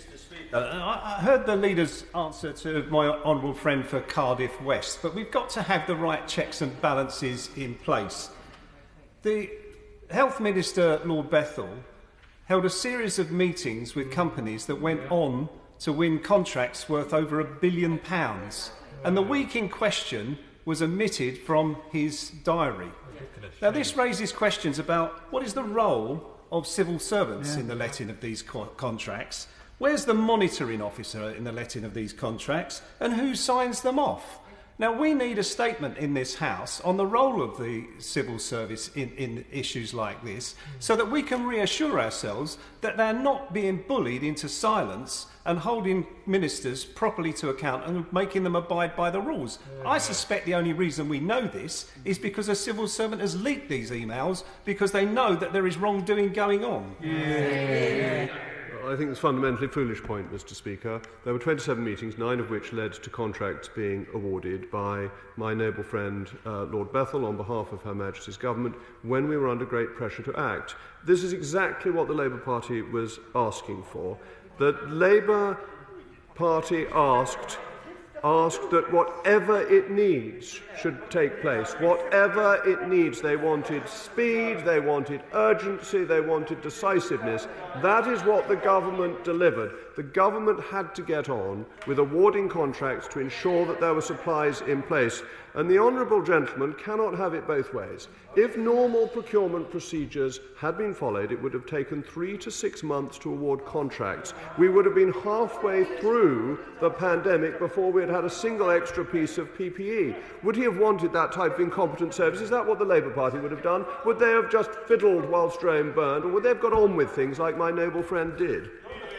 Mr. Speaker. I heard the leader's answer to my honourable friend for Cardiff West, but we've got to have the right checks and balances in place. The Health Minister, Lord Bethell, held a series of meetings with companies that went on to win contracts worth over £1 billion, and the week in question was omitted from his diary. Now, this raises questions about what is the role of civil servants in the letting of these contracts. Where's the monitoring officer in the letting of these contracts, and who signs them off? Now, we need a statement in this House on the role of the civil service in issues like this, so that we can reassure ourselves that they're not being bullied into silence and holding ministers properly to account and making them abide by the rules. I suspect the only reason we know this is because a civil servant has leaked these emails because they know that there is wrongdoing going on. I think it's a fundamentally foolish point, Mr. Speaker. There were 27 meetings, 9 of which led to contracts being awarded by my noble friend Lord Bethell on behalf of Her Majesty's Government when we were under great pressure to act. This is exactly what the Labour Party was asking for. The Labour Party asked that whatever it needs should take place. Whatever it needs. They wanted speed, they wanted urgency, they wanted decisiveness. That is what the government delivered. The government had to get on with awarding contracts to ensure that there were supplies in place. And the honourable gentleman cannot have it both ways. If normal procurement procedures had been followed, it would have taken 3 to 6 months to award contracts. We would have been halfway through the pandemic before we had had a single extra piece of PPE. Would he have wanted that type of incompetent service? Is that what the Labour Party would have done? Would they have just fiddled whilst Rome burned, or would they have got on with things like my noble friend did?